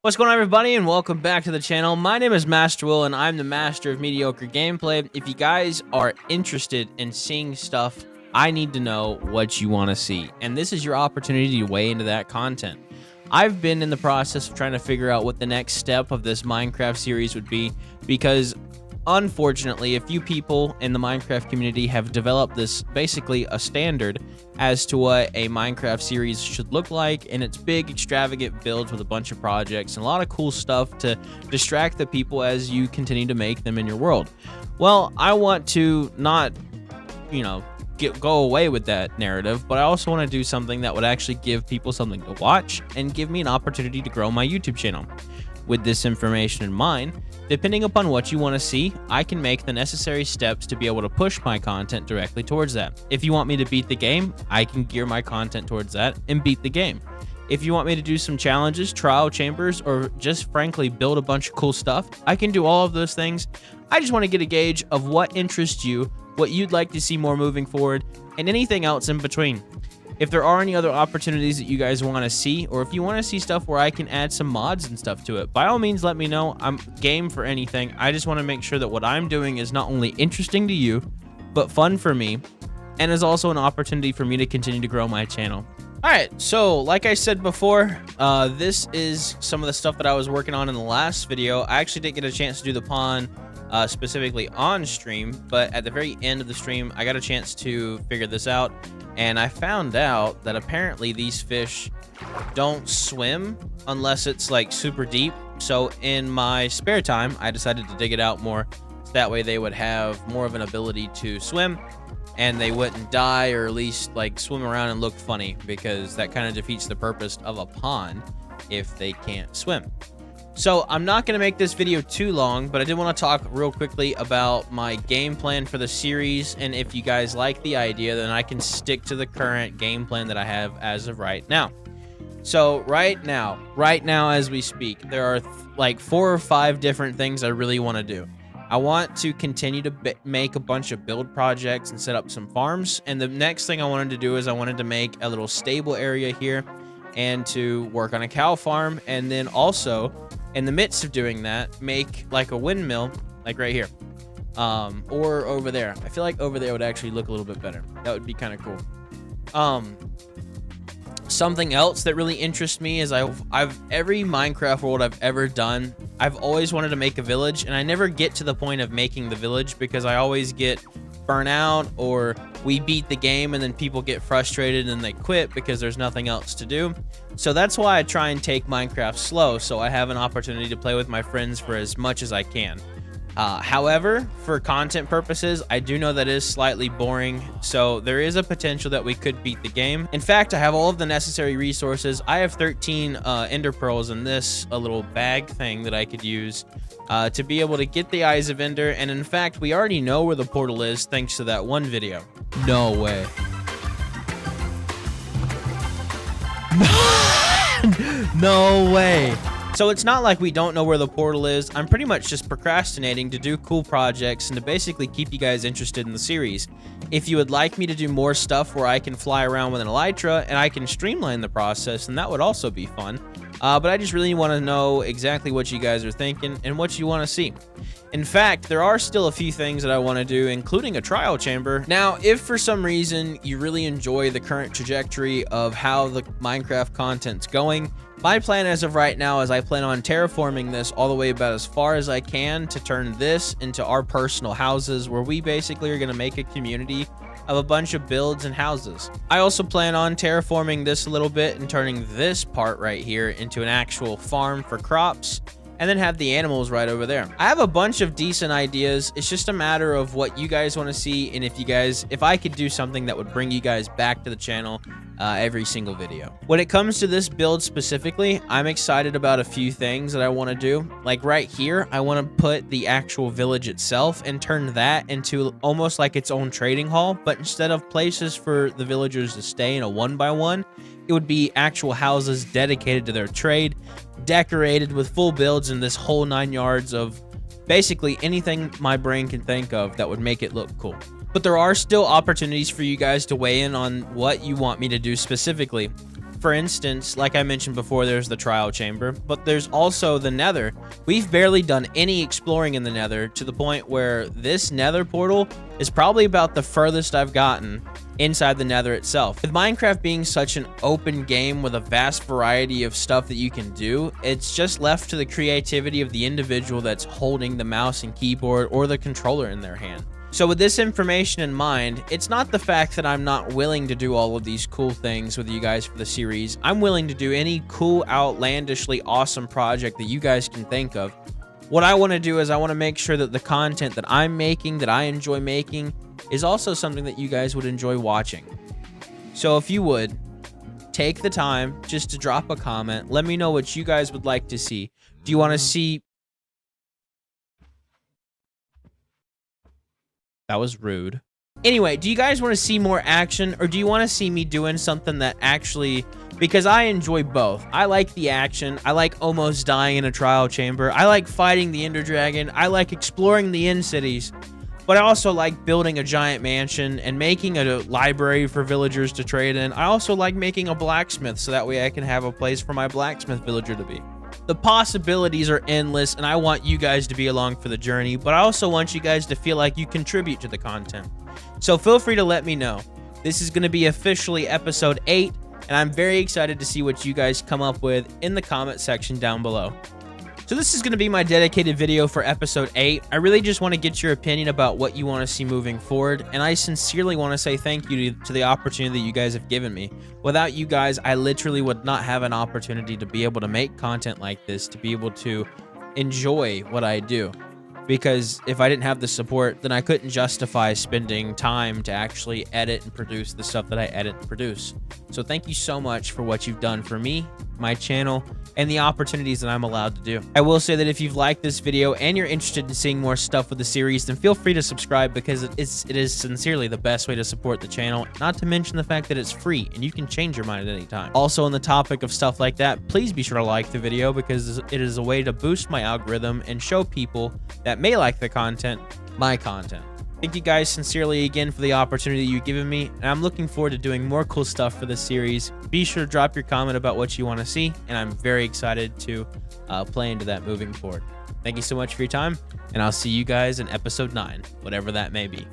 What's going on, everybody, and welcome back to the channel. My name is Master Will, and I'm the master of mediocre gameplay. If you guys are interested in seeing stuff, I need to know what you want to see, and this is your opportunity to weigh into that content. I've been in the process of trying to figure out what the next step of this Minecraft series would be, because unfortunately, a few people in the Minecraft community have developed this basically a standard as to what a Minecraft series should look like, and it's big, extravagant builds with a bunch of projects and a lot of cool stuff to distract the people as you continue to make them in your world. Well, I want to not, go away with that narrative, but I also want to do something that would actually give people something to watch and give me an opportunity to grow my YouTube channel. With this information in mind, depending upon what you want to see, I can make the necessary steps to be able to push my content directly towards that. If you want me to beat the game, I can gear my content towards that and beat the game. If you want me to do some challenges, trial chambers, or just frankly build a bunch of cool stuff, I can do all of those things. I just want to get a gauge of what interests you, what you'd like to see more moving forward, and anything else in between. If there are any other opportunities that you guys want to see, or if you want to see stuff where I can add some mods and stuff to it, by all means let me know. I'm game for anything. I just want to make sure that what I'm doing is not only interesting to you, but fun for me, and is also an opportunity for me to continue to grow my channel. Alright, so like I said before, this is some of the stuff that I was working on in the last video. I actually didn't get a chance to do the pond specifically on stream, but at the very end of the stream, I got a chance to figure this out. And I found out that apparently these fish don't swim unless it's like super deep. So in my spare time, I decided to dig it out more. So that way they would have more of an ability to swim and they wouldn't die, or at least like swim around and look funny, because that kind of defeats the purpose of a pond if they can't swim. So I'm not going to make this video too long, but I did want to talk real quickly about my game plan for the series, and if you guys like the idea, then I can stick to the current game plan that I have as of right now. So right now as we speak, there are like 4 or 5 different things I really want to do. I want to continue to make a bunch of build projects and set up some farms, and the next thing I wanted to do is I wanted to make a little stable area here and to work on a cow farm, and then also in the midst of doing that, make like a windmill, like right here, or over there. I feel like over there would actually look a little bit better. That would be kind of cool. Something else that really interests me is every Minecraft world I've ever done, I've always wanted to make a village, and I never get to the point of making the village because I always get burnt out, or we beat the game and then people get frustrated and they quit because there's nothing else to do. So that's why I try and take Minecraft slow, so I have an opportunity to play with my friends for as much as I can. However, for content purposes, I do know that is slightly boring, so there is a potential that we could beat the game. In fact, I have all of the necessary resources. I have 13 ender pearls in this little bag thing that I could use to be able to get the Eyes of Ender, and in fact, we already know where the portal is thanks to that one video. No way. No way. So it's not like we don't know where the portal is. I'm pretty much just procrastinating to do cool projects and to basically keep you guys interested in the series. If you would like me to do more stuff where I can fly around with an elytra and I can streamline the process, then that would also be fun. But I just really want to know exactly what you guys are thinking and what you want to see. In fact, there are still a few things that I want to do, including a trial chamber. Now, if for some reason you really enjoy the current trajectory of how the Minecraft content's going, my plan as of right now is I plan on terraforming this all the way about as far as I can to turn this into our personal houses, where we basically are going to make a community of a bunch of builds and houses. I also plan on terraforming this a little bit and turning this part right here into an actual farm for crops, and then have the animals right over there. I have a bunch of decent ideas. It's just a matter of what you guys want to see, and if I could do something that would bring you guys back to the channel every single video. When it comes to this build specifically, I'm excited about a few things that I want to do. Like right here, I want to put the actual village itself and turn that into almost like its own trading hall, but instead of places for the villagers to stay in a 1x1, it would be actual houses dedicated to their trade, decorated with full builds and this whole 9 yards of basically anything my brain can think of that would make it look cool. But there are still opportunities for you guys to weigh in on what you want me to do specifically. For instance, like I mentioned before, there's the trial chamber, but there's also the nether. We've barely done any exploring in the nether, to the point where this nether portal is probably about the furthest I've gotten inside the nether itself. With Minecraft being such an open game with a vast variety of stuff that you can do, it's just left to the creativity of the individual that's holding the mouse and keyboard or the controller in their hand. So with this information in mind, it's not the fact that I'm not willing to do all of these cool things with you guys for the series. I'm willing to do any cool, outlandishly awesome project that you guys can think of. What I want to do is I want to make sure that the content that I'm making, that I enjoy making, is also something that you guys would enjoy watching. So if you would, take the time just to drop a comment. Let me know what you guys would like to see. Do you want to see... That was rude. Anyway, do you guys want to see more action, or do you want to see me doing something that actually... Because I enjoy both. I like the action. I like almost dying in a trial chamber. I like fighting the Ender Dragon. I like exploring the end cities. But I also like building a giant mansion and making a library for villagers to trade in. I also like making a blacksmith, so that way I can have a place for my blacksmith villager to be. The possibilities are endless, and I want you guys to be along for the journey, but I also want you guys to feel like you contribute to the content. So feel free to let me know. This is going to be officially episode 8, and I'm very excited to see what you guys come up with in the comment section down below. So this is going to be my dedicated video for episode 8. I really just want to get your opinion about what you want to see moving forward, and I sincerely want to say thank you to the opportunity that you guys have given me. Without you guys, I literally would not have an opportunity to be able to make content like this, to be able to enjoy what I do. Because if I didn't have the support, then I couldn't justify spending time to actually edit and produce the stuff that I edit and produce. So thank you so much for what you've done for me, my channel, and the opportunities that I'm allowed to do. I will say that if you've liked this video and you're interested in seeing more stuff with the series, then feel free to subscribe, because it is sincerely the best way to support the channel, not to mention the fact that it's free and you can change your mind at any time. Also, on the topic of stuff like that, please be sure to like the video, because it is a way to boost my algorithm and show people that may like the content, my content. Thank you guys sincerely again for the opportunity you've given me, and I'm looking forward to doing more cool stuff for this series. Be sure to drop your comment about what you want to see, and I'm very excited to play into that moving forward. Thank you so much for your time, and I'll see you guys in episode 9, whatever that may be.